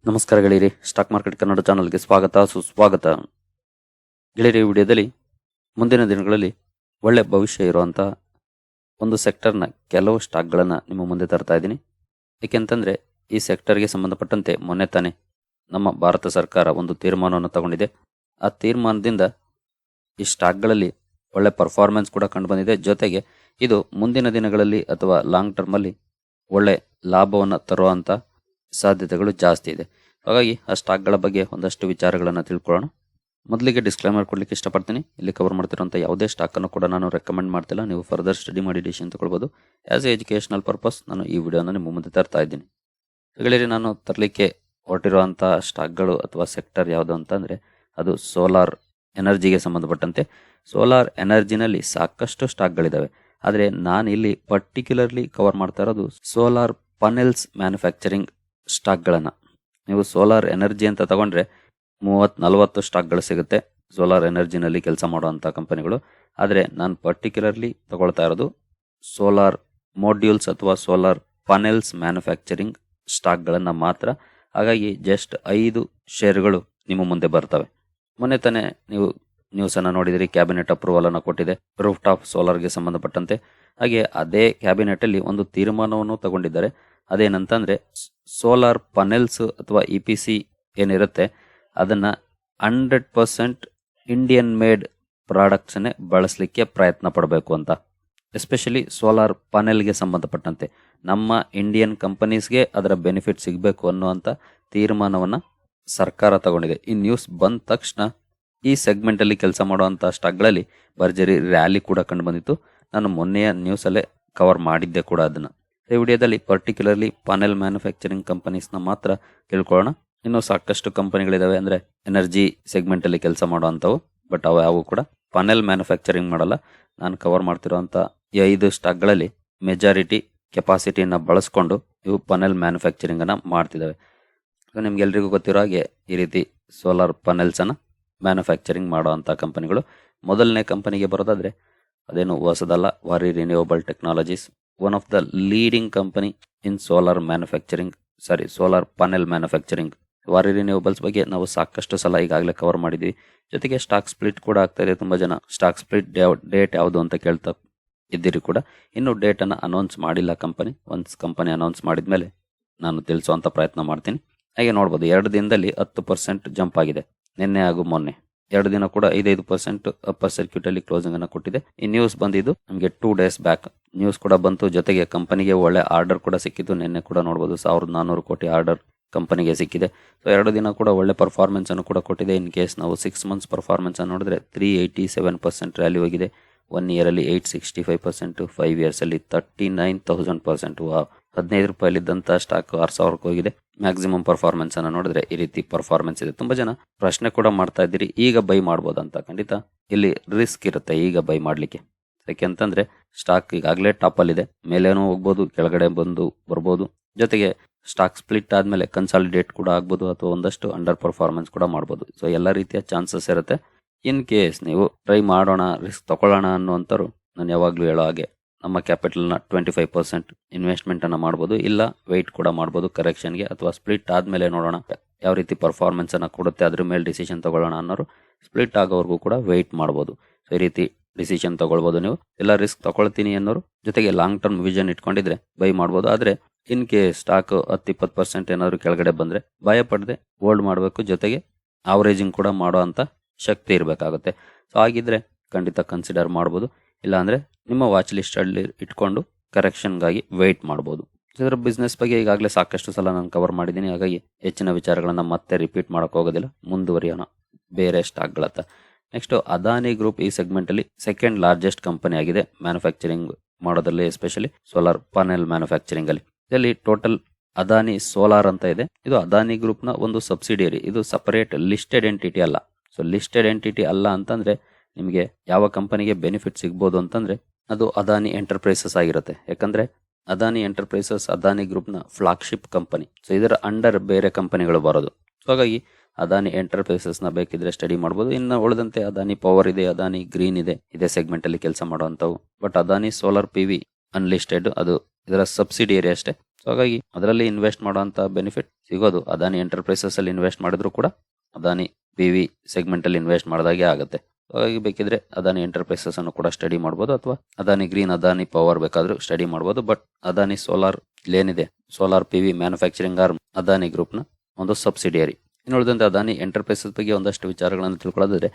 ನಮಸ್ಕಾರ ಗೆಳೆಯರಿ, stock market Kannada ಚಾನಲ್ಗೆ ಸ್ವಾಗತ ಸುಸ್ವಾಗತ. ಗೆಳೆಯರಿ, ವಿಡಿಯೋದಲ್ಲಿ ಮುಂದಿನ ದಿನಗಳಲ್ಲಿ ಒಳ್ಳೆ ಭವಿಷ್ಯ ಇರುವಂತಹ ಒಂದು ಸೆಕ್ಟರ್ನ ಕೆಲವು ಸ್ಟಾಕ್ಗಳನ್ನು ನಿಮ್ಮ ಮುಂದೆ ತರ್ತಾ ಇದ್ದೀನಿ. ಏಕೆಂತಂದರೆ ಈ ಸೆಕ್ಟರ್ಗೆ ಸಂಬಂಧಪಟ್ಟಂತೆ ಮೊನ್ನೆ ತಾನೇ ನಮ್ಮ ಭಾರತ ಸರ್ಕಾರ ಒಂದು ತೀರ್ಮಾನವನ್ನು ತಗೊಂಡಿದೆ. ಆ ತೀರ್ಮಾನದಿಂದ ಈ ಸ್ಟಾಕ್ಗಳಲ್ಲಿ ಒಳ್ಳೆ ಪರ್ಫಾರ್ಮೆನ್ಸ್ ಕೂಡ ಕಂಡು ಬಂದಿದೆ. ಜೊತೆಗೆ ಇದು ಮುಂದಿನ ದಿನಗಳಲ್ಲಿ ಅಥವಾ ಲಾಂಗ್ ಟರ್ಮಲ್ಲಿ ಒಳ್ಳೆ ಲಾಭವನ್ನು ತರುವಂಥ ಸಾಧ್ಯತೆಗಳು ಜಾಸ್ತಿ ಇದೆ. ಹಾಗಾಗಿ ಆ ಸ್ಟಾಕ್ಗಳ ಬಗ್ಗೆ ಒಂದಷ್ಟು ವಿಚಾರಗಳನ್ನು ತಿಳ್ಕೊಳ್ಳೋಣ. ಮೊದಲಿಗೆ ಡಿಸ್ಕ್ಲೈಮರ್ ಕೊಡ್ಲಿಕ್ಕೆ ಇಷ್ಟಪಡ್ತೀನಿ. ಇಲ್ಲಿ ಕವರ್ ಮಾಡ್ತಿರುವಂಥ ಯಾವುದೇ ಸ್ಟಾಕನ್ನು ಕೂಡ ನಾನು ರೆಕಮೆಂಡ್ ಮಾಡ್ತಿಲ್ಲ. ನೀವು ಫರ್ದರ್ ಸ್ಟಡಿ ಮಾಡಿ ಡಿಸಿಷನ್ ತಗೊಳ್ಬೋದು. ಆ್ಯಸ್ ಎ ಎಜುಕೇಷನಲ್ ಪರ್ಪಸ್ ನಾನು ಈ ವಿಡಿಯೋನ ನಿಮ್ಮ ಮುಂದೆ ತರ್ತಾ ಇದ್ದೀನಿ. ಗೆಳೆಯರಿ, ನಾನು ತರಲಿಕ್ಕೆ ಹೊರಟಿರುವಂಥ ಸ್ಟಾಕ್ಗಳು ಅಥವಾ ಸೆಕ್ಟರ್ ಯಾವುದು ಅಂತಂದರೆ ಅದು ಸೋಲಾರ್ ಎನರ್ಜಿಗೆ ಸಂಬಂಧಪಟ್ಟಂತೆ. ಸೋಲಾರ್ ಎನರ್ಜಿನಲ್ಲಿ ಸಾಕಷ್ಟು ಸ್ಟಾಕ್ಗಳಿದ್ದಾವೆ. ಆದರೆ ನಾನು ಇಲ್ಲಿ ಪರ್ಟಿಕ್ಯುಲರ್ಲಿ ಕವರ್ ಮಾಡ್ತಾ ಇರೋದು ಸೋಲಾರ್ ಪನೆಲ್ಸ್ ಮ್ಯಾನುಫ್ಯಾಕ್ಚರಿಂಗ್ ಸ್ಟಾಕ್ಗಳನ್ನು. ನೀವು ಸೋಲಾರ್ ಎನರ್ಜಿ ಅಂತ ತಗೊಂಡ್ರೆ 30-40 ಸ್ಟಾಕ್ಗಳು ಸಿಗುತ್ತೆ ಸೋಲಾರ್ ಎನರ್ಜಿನಲ್ಲಿ ಕೆಲಸ ಮಾಡುವಂಥ ಕಂಪನಿಗಳು. ಆದರೆ ನಾನು ಪರ್ಟಿಕ್ಯುಲರ್ಲಿ ತಗೊಳ್ತಾ ಇರೋದು ಸೋಲಾರ್ ಮಾಡ್ಯೂಲ್ಸ್ ಅಥವಾ ಸೋಲಾರ್ ಪನೆಲ್ಸ್ ಮ್ಯಾನುಫ್ಯಾಕ್ಚರಿಂಗ್ ಸ್ಟಾಕ್ಗಳನ್ನು ಮಾತ್ರ. ಹಾಗಾಗಿ ಜಸ್ಟ್ 5 ಶೇರುಗಳು ನಿಮ್ಮ ಮುಂದೆ ಬರ್ತವೆ. ಮೊನ್ನೆ ತಾನೇ ನೀವು ನ್ಯೂಸನ್ನು ನೋಡಿದಿರಿ, ಕ್ಯಾಬಿನೆಟ್ ಅಪ್ರೂವಲನ್ನು ಕೊಟ್ಟಿದೆ ರೂಫ್ ಟಾಪ್ ಸೋಲಾರ್ಗೆ ಸಂಬಂಧಪಟ್ಟಂತೆ. ಹಾಗೆ ಅದೇ ಕ್ಯಾಬಿನೆಟಲ್ಲಿ ಒಂದು ತೀರ್ಮಾನವನ್ನು ತಗೊಂಡಿದ್ದಾರೆ. ಅದೇನಂತಂದರೆ ಸೋಲಾರ್ ಪನೆಲ್ಸ್ ಅಥವಾ EPC ಏನಿರುತ್ತೆ ಅದನ್ನು 100% ಇಂಡಿಯನ್ ಮೇಡ್ ಪ್ರಾಡಕ್ಟ್ಸನ್ನೇ ಬಳಸಲಿಕ್ಕೆ ಪ್ರಯತ್ನ ಪಡಬೇಕು ಅಂತ. ಎಸ್ಪೆಷಲಿ ಸೋಲಾರ್ ಪನೆಲ್ಗೆ ಸಂಬಂಧಪಟ್ಟಂತೆ ನಮ್ಮ ಇಂಡಿಯನ್ ಕಂಪನೀಸ್ಗೆ ಅದರ ಬೆನಿಫಿಟ್ ಸಿಗಬೇಕು ಅನ್ನುವಂಥ ತೀರ್ಮಾನವನ್ನು ಸರ್ಕಾರ ತಗೊಂಡಿದೆ. ಈ ನ್ಯೂಸ್ ಬಂದ ತಕ್ಷಣ ಈ ಸೆಗ್ಮೆಂಟಲ್ಲಿ ಕೆಲಸ ಮಾಡುವಂಥ ಸ್ಟಾಕ್ಗಳಲ್ಲಿ ಭರ್ಜರಿ ರ್ಯಾಲಿ ಕೂಡ ಕಂಡು ಬಂದಿತ್ತು. ನಾನು ಮೊನ್ನೆಯ ನ್ಯೂಸಲ್ಲೇ ಕವರ್ ಮಾಡಿದ್ದೆ ಕೂಡ ಅದನ್ನು. ಈ ವಿಡಿಯೋದಲ್ಲಿ ಪರ್ಟಿಕ್ಯುಲರ್ಲಿ ಪನೆಲ್ ಮ್ಯಾನುಫ್ಯಾಕ್ಚರಿಂಗ್ ಕಂಪನೀಸ್ನ ಮಾತ್ರ ತಿಳ್ಕೊಳ್ಳೋಣ. ಇನ್ನೂ ಸಾಕಷ್ಟು ಕಂಪನಿಗಳಿದ್ದಾವೆ, ಅಂದರೆ ಎನರ್ಜಿ ಸೆಗ್ಮೆಂಟಲ್ಲಿ ಕೆಲಸ ಮಾಡುವಂಥವು, ಬಟ್ ಅವು ಯಾವು ಕೂಡ ಪನೆಲ್ ಮ್ಯಾನುಫ್ಯಾಕ್ಚರಿಂಗ್ ಮಾಡಲ್ಲ. ನಾನು ಕವರ್ ಮಾಡ್ತಿರೋವಂಥ ಈ 5 ಸ್ಟಾಕ್ಗಳಲ್ಲಿ ಮೆಜಾರಿಟಿ ಕೆಪಾಸಿಟಿಯನ್ನು ಬಳಸ್ಕೊಂಡು ಇವು ಪನೆಲ್ ಮ್ಯಾನುಫ್ಯಾಕ್ಚರಿಂಗನ್ನು ಮಾಡ್ತಿದ್ದಾವೆ. ಸೊ ನಿಮ್ಗೆಲ್ರಿಗೂ ಗೊತ್ತಿರೋ ಹಾಗೆ ಈ ರೀತಿ ಸೋಲಾರ್ ಪನೆಲ್ಸನ್ನು ಮ್ಯಾನುಫ್ಯಾಕ್ಚರಿಂಗ್ ಮಾಡುವಂಥ ಕಂಪನಿಗಳು. ಮೊದಲನೇ ಕಂಪನಿಗೆ ಬರೋದಾದರೆ ಅದೇನು ಹೊಸದಲ್ಲ, ವಾರಿ renewable technologies, one of the leading company in solar panel manufacturing. ವಾರಿ ರಿನ್ಯೂವಬಲ್ಸ್ ಬಗ್ಗೆ ನಾವು ಸಾಕಷ್ಟು ಸಲ ಈಗಾಗಲೇ ಕವರ್ ಮಾಡಿದ್ವಿ. ಜೊತೆಗೆ ಸ್ಟಾಕ್ ಸ್ಪ್ಲಿಟ್ ಕೂಡ ಆಗ್ತಾ ಇದೆ. ತುಂಬ ಜನ ಸ್ಟಾಕ್ ಸ್ಪ್ಲಿಟ್ ಡೇಟ್ ಯಾವುದು ಅಂತ ಕೇಳ್ತಾ ಇದ್ದೀರಿ ಕೂಡ. ಇನ್ನೂ ಡೇಟನ್ನು ಅನೌನ್ಸ್ ಮಾಡಿಲ್ಲ ಕಂಪನಿ. ಒನ್ಸ್ ಕಂಪನಿ ಅನೌನ್ಸ್ ಮಾಡಿದ ಮೇಲೆ ನಾನು ತಿಳಿಸುವಂಥ ಪ್ರಯತ್ನ ಮಾಡ್ತೀನಿ. ಹಾಗೆ ನೋಡ್ಬೋದು 2 ದಿನದಲ್ಲಿ 10% ಜಂಪ್ ಆಗಿದೆ. ನಿನ್ನೆ ಹಾಗೂ ಮೊನ್ನೆ 2 ದಿನ ಕೂಡ 5% ಅಪ್ಪರ್ ಸರ್ಕ್ಯೂಟಲ್ಲಿ ಕ್ಲೋಸಿಂಗನ್ನು ಕೊಟ್ಟಿದೆ. ಈ ನ್ಯೂಸ್ ಬಂದಿದ್ದು ನಮಗೆ 2 ಡೇಸ್ ಬ್ಯಾಕ್ ನ್ಯೂಸ್ ಕೂಡ ಬಂತು. ಜೊತೆಗೆ ಕಂಪನಿಗೆ ಒಳ್ಳೆ ಆರ್ಡರ್ ಕೂಡ ಸಿಕ್ಕಿತ್ತು. ನಿನ್ನೆ ಕೂಡ ನೋಡ್ಬೋದು 1400 ಕೋಟಿ ಆರ್ಡರ್ ಕಂಪನಿಗೆ ಸಿಕ್ಕಿದೆ. ಸೊ 2 ದಿನ ಕೂಡ ಒಳ್ಳೆ ಪರ್ಫಾರ್ಮೆನ್ಸ್ ಅನ್ನು ಕೂಡ ಕೊಟ್ಟಿದೆ. ಇನ್ ಕೇಸ್ ನಾವು 6 ಮಂತ್ಸ್ ಪರ್ಫಾರ್ಮೆನ್ಸ್ ಅನ್ನು ನೋಡಿದ್ರೆ 387% ರ್ಯಾಲಿ ಹೋಗಿದೆ. 1 ಇಯರಲ್ಲಿ 865%, 5 ಇಯರ್ಸಲ್ಲಿ 39,000%. 15 ರೂಪಾಯಿಲಿದ್ದಂಥ ಸ್ಟಾಕ್ 6,000ಕ್ಕೆ ಹೋಗಿದೆ. ಮ್ಯಾಕ್ಸಿಮಮ್ ಪರ್ಫಾರ್ಮೆನ್ಸ್ ಅನ್ನು ನೋಡಿದ್ರೆ ಈ ರೀತಿ ಪರ್ಫಾರ್ಮೆನ್ಸ್ ಇದೆ. ತುಂಬ ಜನ ಪ್ರಶ್ನೆ ಕೂಡ ಮಾಡ್ತಾ ಇದ್ದೀರಿ, ಈಗ ಬೈ ಮಾಡ್ಬೋದಂತ. ಖಂಡಿತ ಇಲ್ಲಿ ರಿಸ್ಕ್ ಇರುತ್ತೆ ಈಗ ಬೈ ಮಾಡಲಿಕ್ಕೆ. ಯಾಕೆಂತಂದರೆ ಸ್ಟಾಕ್ ಈಗಾಗಲೇ ಟಾಪಲ್ಲಿದೆ. ಮೇಲೇನೂ ಹೋಗ್ಬೋದು, ಕೆಳಗಡೆ ಬರ್ಬೋದು. ಜೊತೆಗೆ ಸ್ಟಾಕ್ ಸ್ಪ್ಲಿಟ್ ಆದಮೇಲೆ ಕನ್ಸಾಲಿಡೇಟ್ ಕೂಡ ಆಗ್ಬೋದು, ಅಥವಾ ಒಂದಷ್ಟು ಅಂಡರ್ ಪರ್ಫಾರ್ಮೆನ್ಸ್ ಕೂಡ ಮಾಡ್ಬೋದು. ಸೊ ಎಲ್ಲ ರೀತಿಯ ಚಾನ್ಸಸ್ ಇರುತ್ತೆ. ಇನ್ ಕೇಸ್ ನೀವು ಟ್ರೈ ಮಾಡೋಣ, ರಿಸ್ಕ್ ತಗೊಳ್ಳೋಣ ಅನ್ನುವಂಥವ್ರು ನಾನು ಯಾವಾಗಲೂ ಹೇಳೋ ಹಾಗೆ ನಮ್ಮ ಕ್ಯಾಪಿಟಲ್ನ 25% ಇನ್ವೆಸ್ಟ್ಮೆಂಟನ್ನು ಮಾಡ್ಬೋದು. ಇಲ್ಲ ವೆಯ್ಟ್ ಕೂಡ ಮಾಡ್ಬೋದು ಕರೆಕ್ಷನ್ಗೆ, ಅಥವಾ ಸ್ಪ್ಲಿಟ್ ಆದಮೇಲೆ ನೋಡೋಣ ಯಾವ ರೀತಿ ಪರ್ಫಾರ್ಮೆನ್ಸನ್ನು ಕೊಡುತ್ತೆ, ಅದ್ರ ಮೇಲೆ ಡಿಸಿಷನ್ ತಗೊಳ್ಳೋಣ ಅನ್ನೋರು ಸ್ಪ್ಲಿಟ್ ಆಗೋವರೆಗೂ ಕೂಡ ವೆಯ್ಟ್ ಮಾಡ್ಬೋದು. ಸೊ ಈ ರೀತಿ ಡಿಸಿಷನ್ ತಗೊಳ್ಬೋದು ನೀವು. ಎಲ್ಲ ರಿಸ್ಕ್ ತಗೊಳ್ತೀನಿ ಅನ್ನೋರು ಜೊತೆಗೆ ಲಾಂಗ್ ಟರ್ಮ್ ವಿಷನ್ ಇಟ್ಕೊಂಡಿದ್ರೆ ಬೈ ಮಾಡ್ಬೋದು. ಆದರೆ ಇನ್ ಕೇಸ್ ಸ್ಟಾಕ್ 10-20% ಏನಾದರೂ ಕೆಳಗಡೆ ಬಂದರೆ ಭಯ ಪಡದೆ ಹೋಲ್ಡ್ ಮಾಡಬೇಕು. ಜೊತೆಗೆ ಆವರೇಜಿಂಗ್ ಕೂಡ ಮಾಡೋ ಅಂಥ ಶಕ್ತಿ ಇರಬೇಕಾಗುತ್ತೆ. ಸೊ ಹಾಗಿದ್ರೆ ಖಂಡಿತ ಕನ್ಸಿಡರ್ ಮಾಡ್ಬೋದು. ಇಲ್ಲಾಂದರೆ ನಿಮ್ಮ ವಾಚ್ ಲಿಸ್ಟಲ್ಲಿ ಇಟ್ಕೊಂಡು ಕರೆಕ್ಷನ್ಗಾಗಿ ವೆಯ್ಟ್ ಮಾಡ್ಬೋದು. ಇದರ ಬಿಸ್ನೆಸ್ ಬಗ್ಗೆ ಈಗಾಗಲೇ ಸಾಕಷ್ಟು ಸಲ ನಾನು ಕವರ್ ಮಾಡಿದ್ದೀನಿ. ಹಾಗಾಗಿ ಹೆಚ್ಚಿನ ವಿಚಾರಗಳನ್ನು ಮತ್ತೆ ರಿಪೀಟ್ ಮಾಡೋಕ್ಕೆ ಹೋಗೋದಿಲ್ಲ. ಮುಂದುವರಿಯೋಣ ಬೇರೆ ಸ್ಟಾಕ್ಗಳತ್ತ. ನೆಕ್ಸ್ಟು ಅದಾನಿ ಗ್ರೂಪ್ ಈ ಸೆಗ್ಮೆಂಟಲ್ಲಿ ಸೆಕೆಂಡ್ ಲಾರ್ಜೆಸ್ಟ್ ಕಂಪನಿ ಆಗಿದೆ ಮ್ಯಾನುಫ್ಯಾಕ್ಚರಿಂಗ್ ಮಾಡೋದ್ರಲ್ಲಿ, ಎಸ್ಪೆಷಲಿ ಸೋಲಾರ್ ಪನೆಲ್ ಮ್ಯಾನುಫ್ಯಾಕ್ಚರಿಂಗಲ್ಲಿ. ಇದರಲ್ಲಿ ಟೋಟಲ್ ಅದಾನಿ ಸೋಲಾರ್ ಅಂತ ಇದೆ. ಇದು ಅದಾನಿ ಗ್ರೂಪ್ನ ಒಂದು ಸಬ್ಸಿಡಿಯರಿ. ಇದು ಸಪರೇಟ್ ಲಿಸ್ಟೆಡ್ ಎಂಟಿಟಿ ಅಲ್ಲ. ಸೊ ಲಿಸ್ಟೆಡ್ ಎಂಟಿಟಿ ಅಲ್ಲ ಅಂತಂದರೆ ನಿಮಗೆ ಯಾವ ಕಂಪನಿಗೆ ಬೆನಿಫಿಟ್ ಸಿಗ್ಬೋದು ಅಂತಂದರೆ ಅದು ಅದಾನಿ ಎಂಟರ್ಪ್ರೈಸಸ್ ಆಗಿರುತ್ತೆ. ಯಾಕಂದರೆ ಅದಾನಿ ಎಂಟರ್ಪ್ರೈಸಸ್ ಅದಾನಿ ಗ್ರೂಪ್ನ ಫ್ಲಾಗ್ಶಿಪ್ ಕಂಪನಿ. ಸೊ ಇದರ ಅಂಡರ್ ಬೇರೆ ಕಂಪನಿಗಳು ಬರೋದು. ಸೊ ಹಾಗಾಗಿ ಅದಾನಿ ಎಂಟರ್ಪ್ರೈಸಸ್ನ ಬೇಕಿದ್ರೆ ಸ್ಟಡಿ ಮಾಡ್ಬೋದು. ಇನ್ನು ಉಳಿದಂತೆ ಅದಾನಿ ಪವರ್ ಇದೆ, ಅದಾನಿ ಗ್ರೀನ್ ಇದೆ, ಇದೇ ಸೆಗ್ಮೆಂಟಲ್ಲಿ ಕೆಲಸ ಮಾಡುವಂಥವು. But Adani solar PV unlisted, ಅದು ಇದರ ಸಬ್ಸಿಡಿಯರಿ ಅಷ್ಟೇ. ಸೊ ಹಾಗಾಗಿ ಅದರಲ್ಲಿ ಇನ್ವೆಸ್ಟ್ ಮಾಡುವಂತ ಬೆನಿಫಿಟ್ ಸಿಗೋದು ಅದಾನಿ ಎಂಟರ್ಪ್ರೈಸಸ್ ಅಲ್ಲಿ ಇನ್ವೆಸ್ಟ್ ಮಾಡಿದ್ರು ಕೂಡ ಅದಾನಿ PV ಸೆಗ್ಮೆಂಟ್ ಅಲ್ಲಿ ಇನ್ವೆಸ್ಟ್ ಮಾಡಿದಾಗೆ ಆಗುತ್ತೆ. ಹಾಗಾಗಿ ಬೇಕಿದ್ರೆ ಅದಾನಿ ಎಂಟರ್ಪ್ರೈಸಸ್ ಅನ್ನು ಕೂಡ ಸ್ಟಡಿ ಮಾಡಬಹುದು, ಅಥವಾ ಅದಾನಿ ಗ್ರೀನ್, ಅದಾನಿ ಪವರ್ ಬೇಕಾದ್ರೂ ಸ್ಟಡಿ ಮಾಡಬಹುದು. ಬಟ್ ಅದಾನಿ ಸೋಲಾರ್ ಏನಿದೆ, solar PV manufacturing arm Adani group ನ ಒಂದು ಸಬ್ಸಿಡಿಯರಿ. ಇನ್ನು ಉಳಿದಂತೆ ಅದಾನಿ ಎಂಟರ್ಪ್ರೈಸಸ್ ಬಗ್ಗೆ ಒಂದಷ್ಟು ವಿಚಾರಗಳನ್ನು ತಿಳ್ಕೊಳ್ಳೋದಾದ್ರೆ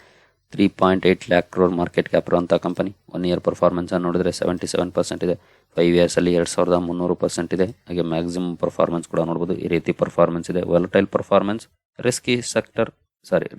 3.8 lakh crore ಮಾರ್ಕೆಟ್ ಕ್ಯಾಪ್ ಇರುವಂತಹ ಕಂಪನಿ. 1 year ಪರ್ಫಾರ್ಮೆನ್ಸ್ ಅನ್ನು ನೋಡಿದ್ರೆ 77% ಇದೆ. 5 years ಅಲ್ಲಿ 2300% ಇದೆ. ಹಾಗೆ ಮ್ಯಾಕ್ಸಿಮಮ್ ಪರ್ಫಾರ್ಮೆನ್ಸ್ ಕೂಡ ನೋಡಬಹುದು. ಈ ರೀತಿ ಪರ್ಫಾರ್ಮೆನ್ಸ್ ಇದೆ. ವಾಲಟೈಲ್ ಪರ್ಫಾರ್ಮೆನ್ಸ್,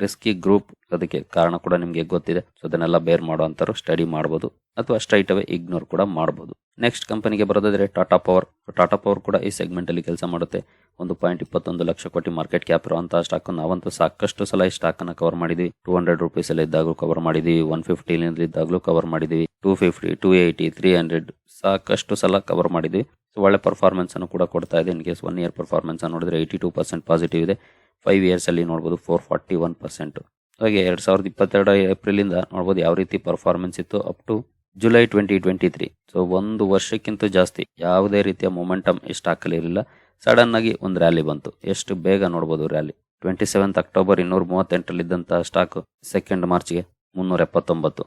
ರಿಸ್ಕಿ ಗ್ರೂಪ್, ಅದಕ್ಕೆ ಕಾರಣ ಕೂಡ ನಿಮ್ಗೆ ಗೊತ್ತಿದೆ. ಸೊ ಅದನ್ನೆಲ್ಲ ಬೇರ್ ಮಾಡುವಂತರು ಸ್ಟಡಿ ಮಾಡಬಹುದು, ಅಥವಾ ಸ್ಟ್ರೈಟ್ ಅವೇ ಇಗ್ನೋರ್ ಕೂಡ ಮಾಡಬಹುದು. ನೆಕ್ಸ್ಟ್ ಕಂಪನಿಗೆ ಬರೋದಾದ್ರೆ ಟಾಟಾ ಪವರ್ ಕೂಡ ಈ ಸೆಗ್ಮೆಂಟ್ ಅಲ್ಲಿ ಕೆಲಸ ಮಾಡುತ್ತೆ. 1.21 ಲಕ್ಷ ಕೋಟಿ ಮಾರ್ಕೆಟ್ ಕ್ಯಾಪ್ ಇರುವಂತಹ ಸ್ಟಾಕ್. ನಾವಂತೂ ಸಾಕಷ್ಟು ಸಲ ಈ ಸ್ಟಾಕ್ ಅನ್ನ ಕವರ್ ಮಾಡಿದ್ವಿ. 200 ರೂಪೀಸ್ ಅಲ್ಲಿ ಇದ್ದಾಗಲೂ ಕವರ್ ಮಾಡಿದ್ವಿ, 150 ಇದ್ದಾಗಲೂ ಕವರ್ ಮಾಡಿದ್ವಿ, 250, 280, 300 ಸಾಕಷ್ಟು ಸಲ ಕವರ್ ಮಾಡಿದ್ವಿ. ಸೊ ಒಳ್ಳೆ ಪರ್ಫಾರ್ಮೆನ್ಸ್ ಅನ್ನು ಕೂಡ ಕೊಡ್ತಾ ಇದೆ. ಇನ್ ಕೇಸ್ 1 year ಪರ್ಫಾರ್ಮೆನ್ಸ್ ಅನ್ನು ನೋಡಿದ್ರೆ 82% ಪಾಸಿಟಿವ್ ಇದೆ. 5 years ಅಲ್ಲಿ ನೋಡಬಹುದು 441%. ಹಾಗೆ 2022 ಏಪ್ರಿಲ್ ಇಂದ ನೋಡಬಹುದು ಯಾವ ರೀತಿ ಪರ್ಫಾರ್ಮೆನ್ಸ್ ಇತ್ತು ಅಪ್ ಟು ಜುಲೈ 2023. ಸೊ 1 ವರ್ಷಕ್ಕಿಂತ ಜಾಸ್ತಿ ಯಾವುದೇ ರೀತಿಯ ಮೊಮೆಂಟಮ್ ಈ ಸ್ಟಾಕ್ ಅಲ್ಲಿ ಇರಲಿಲ್ಲ. ಸಡನ್ ಆಗಿ ಒಂದು ರ್ಯಾಲಿ ಬಂತು. ಎಷ್ಟು ಬೇಗ ನೋಡಬಹುದು ರ್ಯಾಲಿ. 27 ಅಕ್ಟೋಬರ್ 238 ಇದ್ದಂತಹ ಸ್ಟಾಕ್ 2 ಮಾರ್ಚ್ಗೆ 379.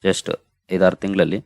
ಜಸ್ಟ್ 5-6 ತಿಂಗಳಲ್ಲಿ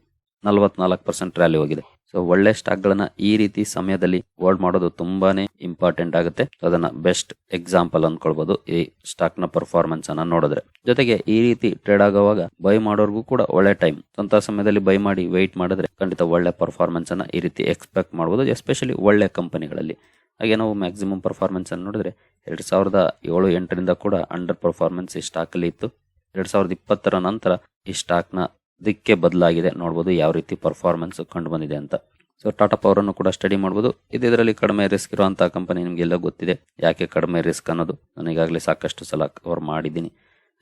44% ರ್ಯಾಲಿ ಹೋಗಿದೆ. ಸೊ ಒಳ್ಳೆ ಸ್ಟಾಕ್ ಗಳನ್ನ ಈ ರೀತಿ ಸಮಯದಲ್ಲಿ ಹೋಲ್ಡ್ ಮಾಡೋದು ತುಂಬಾನೇ ಇಂಪಾರ್ಟೆಂಟ್ ಆಗುತ್ತೆ. ಅದನ್ನ ಬೆಸ್ಟ್ ಎಕ್ಸಾಂಪಲ್ ಅನ್ಕೊಳ್ಬಹುದು ಈ ಸ್ಟಾಕ್ ನ ಪರ್ಫಾರ್ಮೆನ್ಸ್ ಅನ್ನ ನೋಡಿದ್ರೆ. ಜೊತೆಗೆ ಈ ರೀತಿ ಟ್ರೇಡ್ ಆಗುವಾಗ ಬೈ ಮಾಡೋರ್ಗೂ ಕೂಡ ಒಳ್ಳೆ ಟೈಮ್. ಅಂತ ಸಮಯದಲ್ಲಿ ಬೈ ಮಾಡಿ ವೆಯ್ಟ್ ಮಾಡಿದ್ರೆ ಖಂಡಿತ ಒಳ್ಳೆ ಪರ್ಫಾರ್ಮೆನ್ಸ್ ಅನ್ನ ಈ ರೀತಿ ಎಕ್ಸ್ಪೆಕ್ಟ್ ಮಾಡಬಹುದು, ಎಸ್ಪೆಷಲಿ ಒಳ್ಳೆ ಕಂಪನಿಗಳಲ್ಲಿ. ಹಾಗೆ ನಾವು ಮ್ಯಾಕ್ಸಿಮಮ್ ಪರ್ಫಾರ್ಮೆನ್ಸ್ ಅನ್ನು ನೋಡಿದ್ರೆ 2007-8 ಕೂಡ ಅಂಡರ್ ಪರ್ಫಾರ್ಮೆನ್ಸ್ ಈ ಸ್ಟಾಕ್ ಅಲ್ಲಿ ಇತ್ತು. 2020 ನಂತರ ಈ ಸ್ಟಾಕ್ ನ ದಿಕ್ಕೆ ಬದಲಾಗಿದೆ. ನೋಡಬಹುದು ಯಾವ ರೀತಿ ಪರ್ಫಾರ್ಮೆನ್ಸ್ ಕಂಡು ಬಂದಿದೆ ಅಂತ. ಸೊ ಟಾಟಾ ಪವರ್ ಅನ್ನು ಕೂಡ ಸ್ಟಡಿ ಮಾಡಬಹುದು. ಇದರಲ್ಲಿ ಕಡಿಮೆ ರಿಸ್ಕ್ ಇರುವಂತಹ ಕಂಪನಿ, ನಿಮಗೆಲ್ಲ ಗೊತ್ತಿದೆ ಯಾಕೆ ಕಡಿಮೆ ರಿಸ್ಕ್ ಅನ್ನೋದು. ನಾನು ಈಗಾಗಲೇ ಸಾಕಷ್ಟು ಸಲ ಕವರ್ ಮಾಡಿದ್ದೀನಿ.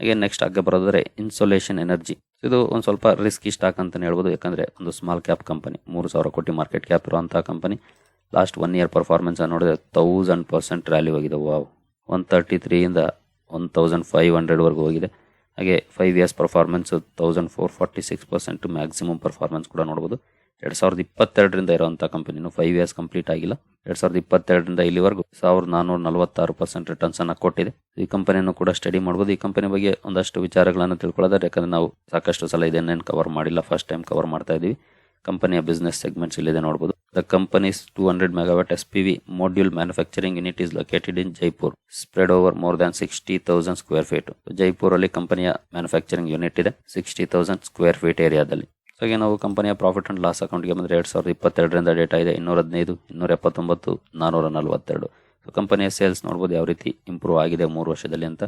ಹಾಗೆ ನೆಕ್ಸ್ಟ್ ಆಗ ಬರೋದ್ರೆ ಇನ್ಸೋಲೇಷನ್ ಎನರ್ಜಿ. ಇದು ಒಂದು ಸ್ವಲ್ಪ ರಿಸ್ಕಿ ಸ್ಟಾಕ್ ಅಂತಾನೆ ಹೇಳ್ಬೋದು. ಯಾಕಂದ್ರೆ ಒಂದು ಸ್ಮಾಲ್ ಕ್ಯಾಪ್ ಕಂಪನಿ, 3000 ಕೋಟಿ ಮಾರ್ಕೆಟ್ ಕ್ಯಾಪ್ ಇರುವಂತಹ ಕಂಪನಿ. ಲಾಸ್ಟ್ 1 year ಪರ್ಫಾರ್ಮೆನ್ಸ್ ಅನ್ನು ನೋಡಿದ್ರೆ 1000% ರ್ಯಾಲಿ ಹೋಗಿದೆ. ವಾವ್, 133 ಇಂದ 1500 ವರೆಗೂ ಹೋಗಿದೆ. ಹಾಗೆ 5 years ಪರ್ಫಾರ್ಮೆನ್ಸ್ 1446% ಮ್ಯಾಕ್ಸಿಮಮ್ ಪರ್ಫಾರ್ಮೆನ್ಸ್ ಕೂಡ ನೋಡಬಹುದು. 2022 ಇರುವಂತಹ ಕಂಪನಿನು 5 years ಕಂಪ್ಲೀಟ್ ಆಗಿಲ್ಲ. 2022 ಇಲ್ಲಿವರೆಗೂ 1446% ರಿಟರ್ನ್ಸ್ ಅನ್ನ ಕೊಟ್ಟಿದೆ. ಈ ಕಂಪನಿಯನ್ನು ಕೂಡ ಸ್ಟಡಿ ಮಾಡಬಹುದು. ಈ ಕಂಪನಿ ಬಗ್ಗೆ ಒಂದಷ್ಟು ವಿಚಾರಗಳನ್ನು ತಿಳ್ಕೊಳ್ಳೋದಾದ್ರೆ, ಯಾಕಂದ್ರೆ ನಾವು ಸಾಕಷ್ಟು ಸಲ ಇದನ್ನೇನು ಕವರ್ ಮಾಡಿಲ್ಲ, ಫಸ್ಟ್ ಟೈಮ್ ಕವರ್ ಮಾಡ್ತಾ ಇದೀವಿ. ಕಂಪನಿಯ ಬಿಸ್ನೆಸ್ ಸೆಗ್ಮೆಂಟ್ಸ್ ಇಲ್ಲಿದೆ ನೋಡಬಹುದು. The companies 200 megawatt SPV module manufacturing unit is located in Jaipur, spread over more than 60,000 square feet. Jaipur ಅಲ್ಲಿ ಕಂಪನಿಯ ಮ್ಯಾನುಫ್ಯಾಕ್ಚರಿಂಗ್ ಯೂನಿಟ್ ಇದೆ 60,000 ಸ್ಕ್ವೇರ್ ಫೀಟ್ ಏರಿಯಾದಲ್ಲಿ. ಹಾಗೆ ನಾವು ಕಂಪನಿಯ ಪ್ರಾಫಿಟ್ ಅಂಡ್ ಲಾಸ್ ಅಕೌಂಟ್ಗೆ ಬಂದರೆ 2022 ಡೇಟಾ ಇದೆ 215, 279, 442. ಕಂಪನಿಯ ಸೇಲ್ಸ್ ನೋಡಬಹುದು ಯಾವ ರೀತಿ ಇಂಪ್ರೂವ್ ಆಗಿದೆ 3 ವರ್ಷದಲ್ಲಿ ಅಂತ.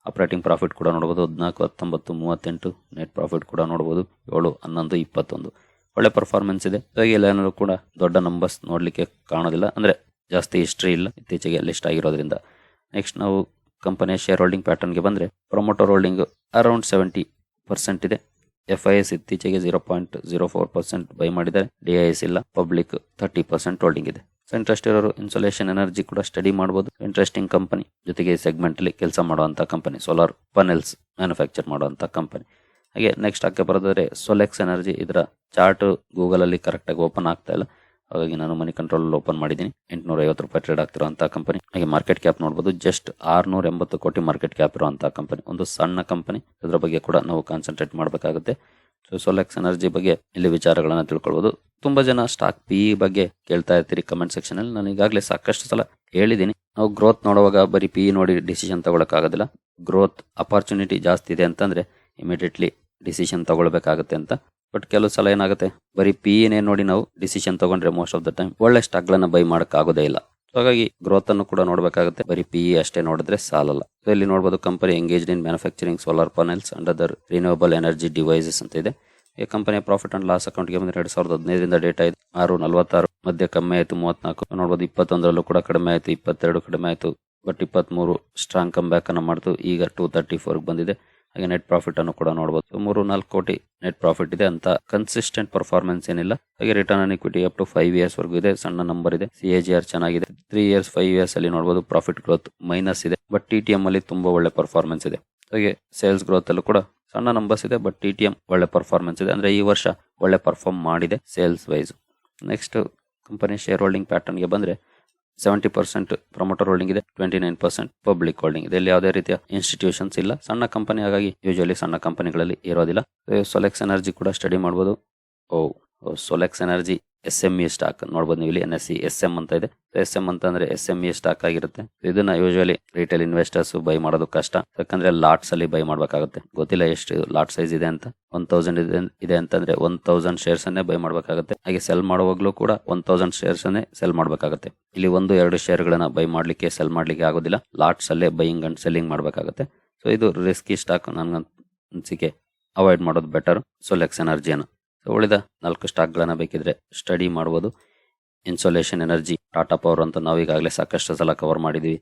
ಆಪರೇಟಿಂಗ್ ಪ್ರಾಫಿಟ್ ಕೂಡ ನೋಡಬಹುದು 14, 19, 38. ನೆಟ್ ಪ್ರಾಫಿಟ್ ಕೂಡ ನೋಡಬಹುದು 7, 11, 21. ಒಳ್ಳೆ ಪರ್ಫಾರ್ಮೆನ್ಸ್ ಇದೆ. ಹಾಗೆ ಎಲ್ಲಾನು ಕೂಡ ದೊಡ್ಡ ನಂಬರ್ಸ್ ನೋಡ್ಲಿಕ್ಕೆ ಕಾಣೋದಿಲ್ಲ, ಅಂದ್ರೆ ಜಾಸ್ತಿ ಹಿಸ್ಟ್ರಿ ಇಲ್ಲ ಇತ್ತೀಚೆಗೆ ಲಿಸ್ಟ್ ಆಗಿರೋದ್ರಿಂದ. ನೆಕ್ಸ್ಟ್ ನಾವು ಕಂಪನಿಯ ಶೇರ್ ಹೋಲ್ಡಿಂಗ್ ಪ್ಯಾಟರ್ನ್ಗೆ ಬಂದ್ರೆ, ಪ್ರಮೋಟರ್ ಹೋಲ್ಡಿಂಗ್ ಅರೌಂಡ್ 70% ಇದೆ. FIS ಇತ್ತೀಚೆಗೆ 0.04% ಬೈ ಮಾಡಿದ್ದಾರೆ. DIS ಇಲ್ಲ. ಪಬ್ಲಿಕ್ 30% ಹೋಲ್ಡಿಂಗ್ ಇದೆ. ಸೊ ಇಂಟ್ರೆಸ್ಟ್ ಇರೋರು ಇನ್ಸುಲೇಷನ್ ಎನರ್ಜಿ ಕೂಡ ಸ್ಟಡಿ ಮಾಡಬಹುದು. ಇಂಟ್ರೆಸ್ಟಿಂಗ್ ಕಂಪನಿ, ಜೊತೆಗೆ ಸೆಗ್ಮೆಂಟ್ ಅಲ್ಲಿ ಕೆಲಸ ಮಾಡುವಂತ ಕಂಪನಿ, ಸೋಲಾರ್ ಪನೆಲ್ಸ್ ಮ್ಯಾನುಫ್ಯಾಕ್ಚರ್ ಮಾಡುವಂತ ಕಂಪನಿ. ಹಾಗೆ ನೆಕ್ಸ್ಟ್ ಆಗಿ ಬರೋದಾದ್ರೆ ಸೋಲೆಕ್ಸ್ ಎನರ್ಜಿ. ಇದರ ಚಾರ್ಟ್ ಗೂಗಲ್ ಅಲ್ಲಿ ಕರೆಕ್ಟ್ ಆಗಿ ಓಪನ್ ಆಗ್ತಾ ಇಲ್ಲ, ಹಾಗಾಗಿ ನಾನು ಮನಿ ಕಂಟ್ರೋಲ್ ಓಪನ್ ಮಾಡಿದ್ದೀನಿ. 850 ರೂಪಾಯಿ ಟ್ರೇಡ್ ಆಗ್ತಿರುವಂತಹ ಕಂಪನಿ. ಹಾಗೆ ಮಾರ್ಕೆಟ್ ಕ್ಯಾಪ್ ನೋಡಬಹುದು ಜಸ್ಟ್ 680 ಕೋಟಿ ಮಾರ್ಕೆಟ್ ಕ್ಯಾಪ್ ಇರುವಂತಹ ಕಂಪನಿ. ಒಂದು ಸಣ್ಣ ಕಂಪನಿ, ಇದರ ಬಗ್ಗೆ ಕೂಡ ನಾವು ಕಾನ್ಸಂಟ್ರೇಟ್ ಮಾಡಬೇಕಾಗುತ್ತೆ. ಸೊ ಸೋಲೆಕ್ಸ್ ಎನರ್ಜಿ ಬಗ್ಗೆ ಇಲ್ಲಿ ವಿಚಾರಗಳನ್ನ ತಿಳ್ಕೊಳ್ಬಹುದು. ತುಂಬಾ ಜನ ಸ್ಟಾಕ್ PE ಬಗ್ಗೆ ಕೇಳ್ತಾ ಇರ್ತೀರಿ ಕಮೆಂಟ್ ಸೆಕ್ಷನ್ ಅಲ್ಲಿ. ನಾನು ಈಗಾಗಲೇ ಸಾಕಷ್ಟು ಸಲ ಹೇಳಿದ್ದೀನಿ, ನಾವು ಗ್ರೋತ್ ನೋಡುವಾಗ ಬರೀ PE ನೋಡಿ ಡಿಸಿಷನ್ ತಗೊಳಕ್ ಆಗೋದಿಲ್ಲ. ಗ್ರೋತ್ ಅಪಾರ್ಚುನಿಟಿ ಜಾಸ್ತಿ ಇದೆ ಅಂತಂದ್ರೆ ಇಮಿಡಿಯೇಟ್ಲಿ ಡಿಸಿಷನ್ ತಗೊಳ್ಬೇಕಾಗುತ್ತೆ ಅಂತ. ಬಟ್ ಕೆಲವು ಸಲ ಏನಾಗುತ್ತೆ, ಬರೀ PE ನೋಡಿ ನಾವು ಡಿಸಿಷನ್ ತಗೊಂಡ್ರೆ ಮೋಸ್ಟ್ ಆಫ್ ದ ಟೈಮ್ ಒಳ್ಳೆ ಸ್ಟಾಕ್ ಗಳನ್ನ ಬೈ ಮಾಡಕ್ ಆಗೋದೇ ಇಲ್ಲ. ಹಾಗಾಗಿ ಗ್ರೋತ್ ಅನ್ನು ಕೂಡ ನೋಡಬೇಕಾಗುತ್ತೆ, ಬರೀ PE ಅಷ್ಟೇ ನೋಡಿದ್ರೆ ಸಾಲಲ್ಲ. ಸೊ ಇಲ್ಲಿ ನೋಡಬಹುದು company engaged in manufacturing solar panels and other renewable energy devices ಅಂತ ಇದೆ. ಈ ಕಂಪನಿಯ ಪ್ರಾಫಿಟ್ ಅಂಡ್ ಲಾಸ್ ಅಕೌಂಟ್ಗೆ ಬಂದ್ರೆ 2015 ಡೇಟಾ ಇದೆ 646, ಮಧ್ಯ ಕಮ್ಮಿ ಆಯ್ತು 34 ನೋಡಬಹುದು. 21 ಕೂಡ ಕಡಿಮೆ ಆಯ್ತು, 22 ಕಡಿಮೆ ಆಯ್ತು, ಬಟ್ 23 ಸ್ಟ್ರಾಂಗ್ ಕಮ್ ಬ್ಯಾಕ್ ಅನ್ನು ಮಾಡ್ತು. ಈಗ 234 ಬಂದಿದೆ. ಹಾಗೆ ನೆಟ್ ಪ್ರಾಫಿಟ್ ಅನ್ನು ಕೂಡ ನೋಡಬಹುದು. 3-4 ಕೋಟಿ ನೆಟ್ ಪ್ರಾಫಿಟ್ ಇದೆ ಅಂತ. ಕನ್ಸಿಸ್ಟೆಂಟ್ ಪರ್ಫಾರ್ಮೆನ್ಸ್ ಏನಿಲ್ಲ. ಹಾಗೆ return on equity up to 5 years ವರೆಗೂ ಇದೆ, ಸಣ್ಣ ನಂಬರ್ ಇದೆ. CAGR ಚೆನ್ನಾಗಿದೆ. 3 years 5 years ಅಲ್ಲಿ ನೋಡಬಹುದು ಪ್ರಾಫಿಟ್ ಗ್ರೋತ್ ಮೈನಸ್ ಇದೆ, ಬಟ್ TTM ಅಲ್ಲಿ ತುಂಬಾ ಒಳ್ಳೆ ಪರ್ಫಾರ್ಮೆನ್ಸ್ ಇದೆ. ಹಾಗೆ ಸೇಲ್ಸ್ ಗ್ರೋತ್ ಅಲ್ಲೂ ಕೂಡ ಸಣ್ಣ ನಂಬರ್ಸ್ ಇದೆ, ಬಟ್ TTM ಒಳ್ಳೆ ಪರ್ಫಾರ್ಮೆನ್ಸ್ ಇದೆ. ಅಂದ್ರೆ ಈ ವರ್ಷ ಒಳ್ಳೆ ಪರ್ಫಾರ್ಮ್ ಮಾಡಿದೆ sales wise. Next company share holding ಪ್ಯಾಟರ್ನ್ಗೆ ಬಂದ್ರೆ, 70% ಪ್ರಮೋಟರ್ ಹೋಲ್ಡಿಂಗ್ ಇದೆ, 29% ಪಬ್ಲಿಕ್ ಹೋಲ್ಡಿಂಗ್ ಇದೆ. ಇಲ್ಲಿ ಯಾವುದೇ ರೀತಿಯ ಇನ್ಸ್ಟಿಟ್ಯೂಷನ್ಸ್ ಇಲ್ಲ. ಸಣ್ಣ ಕಂಪನಿ, ಹಾಗಾಗಿ ಯೂಶುವಲಿ ಸಣ್ಣ ಕಂಪನಿಗಳಲ್ಲಿ ಇರೋದಿಲ್ಲ. ಸೊಲೆಕ್ಸ್ ಎನರ್ಜಿ ಕೂಡ ಸ್ಟಡಿ ಮಾಡ್ಬೋದು. ಸೊಲೆಕ್ಸ್ ಎನರ್ಜಿ SME ಸ್ಟಾಕ್ ನೋಡ್ಬೋದು ನೀವು ಇಲ್ಲಿ. NSE SM ಅಂತ ಇದೆ. SM ಅಂತ ಅಂದ್ರೆ SME ಸ್ಟಾಕ್ ಆಗಿರುತ್ತೆ. ಇದನ್ನ ಯೂಶುವಲಿ ರಿಟೇಲ್ ಇನ್ವೆಸ್ಟರ್ಸ್ ಬೈ ಮಾಡೋದು ಕಷ್ಟ, ಯಾಕಂದ್ರೆ ಲಾಟ್ಸ್ ಅಲ್ಲಿ ಬೈ ಮಾಡ್ಬೇಕಾಗುತ್ತೆ. ಗೊತ್ತಿಲ್ಲ ಎಷ್ಟು ಲಾಟ್ ಸೈಜ್ ಇದೆ ಅಂತ. 1000 ಇದೆ ಅಂತಂದ್ರೆ 1000 ಶೇರ್ಸ್ ಅನ್ನೇ ಬೈ ಮಾಡ್ಬೇಕಾಗುತ್ತೆ. ಹಾಗೆ ಸೆಲ್ ಮಾಡುವಾಗ್ಲೂ ಕೂಡ 1000 ಶೇರ್ಸ್ ಅನ್ನೇ ಸೆಲ್ ಮಾಡ್ಬೇಕಾಗುತ್ತೆ. ಇಲ್ಲಿ 1-2 ಶೇರ್ಗಳನ್ನ ಬೈ ಮಾಡ್ಲಿಕ್ಕೆ ಸೆಲ್ ಮಾಡ್ಲಿಕ್ಕೆ ಆಗೋದಿಲ್ಲ. ಲಾಟ್ಸ್ ಅಲ್ಲೇ ಬೈಯಿಂಗ್ ಅಂಡ್ ಸೆಲ್ಲಿಂಗ್ ಮಾಡ್ಬೇಕಾಗುತ್ತೆ. ಸೊ ಇದು ರಿಸ್ಕಿ ಸ್ಟಾಕ್, ನನ್ಗೆ ಅನ್ಸಿಕೆ ಅವಾಯ್ಡ್ ಮಾಡೋದು ಬೆಟರ್ ಸೊಲೆಕ್ಸ್ ಎನರ್ಜಿಯನ್ನು. ಉಳಿದ 4 ಸ್ಟಾಕ್ಗಳನ್ನ ಬೇಕಿದ್ರೆ ಸ್ಟಡಿ ಮಾಡ್ಬೋದು. ಇನ್ಸೋಲೇಷನ್ ಎನರ್ಜಿ, ಟಾಟಾ ಪವರ್ ಅಂತ ನಾವು ಈಗಾಗಲೇ ಸಾಕಷ್ಟು ಸಲ ಕವರ್ ಮಾಡಿದೀವಿ.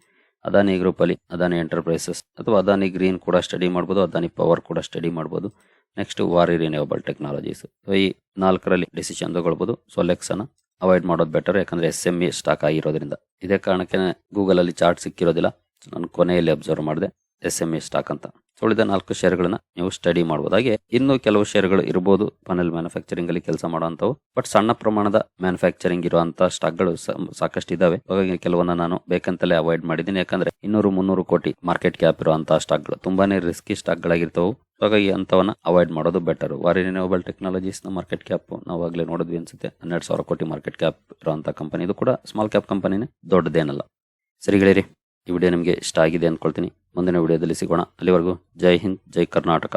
ಅದಾನಿ ಗ್ರೂಪ್ ಅಲ್ಲಿ ಅದಾನಿ ಎಂಟರ್ಪ್ರೈಸಸ್ ಅಥವಾ ಅದಾನಿ ಗ್ರೀನ್ ಕೂಡ ಸ್ಟಡಿ ಮಾಡ್ಬೋದು. ಅದಾನಿ ಪವರ್ ಕೂಡ ಸ್ಟಡಿ ಮಾಡ್ಬೋದು. ನೆಕ್ಸ್ಟ್ ವಾರಿ ರಿನ್ಯೂವಬಲ್ ಟೆಕ್ನಾಲಜೀಸ್. ಈ 4ರಲ್ಲಿ ಡಿಸಿಷನ್ ತಗೊಳ್ಬೋದು. ಸೊಲೆಕ್ಸ್ ಅನ್ನ ಅವಾಯ್ಡ್ ಮಾಡೋದು ಬೆಟರ್, ಯಾಕಂದ್ರೆ SME ಸ್ಟಾಕ್ ಆಗಿರೋದ್ರಿಂದ. ಇದೇ ಕಾರಣಕ್ಕೆ ಗೂಗಲ್ ಅಲ್ಲಿ ಚಾರ್ಟ್ ಸಿಕ್ಕಿರೋದಿಲ್ಲ. ನಾನು ಕೊನೆಯಲ್ಲಿ ಅಬ್ಸರ್ವ್ ಮಾಡಿದೆ SME ಸ್ಟಾಕ್ ಅಂತ. ಉಳಿದ 4 ಶೇರ್ಗಳನ್ನ ನೀವು ಸ್ಟಡಿ ಮಾಡಬಹುದು. ಹಾಗೆ ಇನ್ನು ಕೆಲವು ಶೇರ್ಗಳು ಇರಬಹುದು ಪನೆಲ್ ಮ್ಯಾನುಫ್ಯಾಕ್ಚರಿಂಗ್ ಅಲ್ಲಿ ಕೆಲಸ ಮಾಡುವಂತವು, ಬಟ್ ಸಣ್ಣ ಪ್ರಮಾಣದ ಮ್ಯಾನುಫ್ಯಾಕ್ಚರಿಂಗ್ ಇರುವಂತಹ ಸ್ಟಾಕ್ಗಳು ಸಾಕಷ್ಟು ಇದಾವೆ. ಹಾಗಾಗಿ ಕೆಲವನ್ನ ನಾನು ಬೇಕಂತಲೇ ಅವಾಯ್ಡ್ ಮಾಡಿದ್ದೀನಿ, ಯಾಕಂದ್ರೆ 200-300 ಕೋಟಿ ಮಾರ್ಕೆಟ್ ಕ್ಯಾಪ್ ಇರುವಂತಹ ಸ್ಟಾಕ್ಗಳು ತುಂಬಾನೇ ರಿಸ್ಕಿ ಸ್ಟಾಕ್ಗಳಾಗಿರ್ತವು. ಹಾಗಾಗಿ ಅಂತವನ್ನ ಅವಾಯ್ಡ್ ಮಾಡೋದು ಬೆಟರ್. ವಾರಿ ರಿನ್ಯೂವಬಲ್ ಟೆಕ್ನಾಲಜೀಸ್ ನ ಮಾರ್ಕೆಟ್ ಕ್ಯಾಪ್ ನಾವು ಆಗ್ಲೇ ನೋಡಿದ್ವಿ ಅನ್ಸುತ್ತೆ, 12,000 ಕೋಟಿ ಮಾರ್ಕೆಟ್ ಕ್ಯಾಪ್ ಇರುವಂತಹ ಕಂಪನಿ. ಇದು ಕೂಡ ಸ್ಮಾಲ್ ಕ್ಯಾಪ್ ಕಂಪನಿನೇ, ದೊಡ್ಡದೇನಲ್ಲ. ಸರಿ ಗೆಳೆಯರಿ, ಈ ವಿಡಿಯೋ ನಿಮಗೆ ಇಷ್ಟ ಆಗಿದೆ ಅನ್ಕೊಳ್ತೀನಿ. ಮುಂದಿನ ವಿಡಿಯೋದಲ್ಲಿ ಸಿಗೋಣ. ಅಲ್ಲಿವರೆಗೂ ಜೈ ಹಿಂದ್, ಜೈ ಕರ್ನಾಟಕ.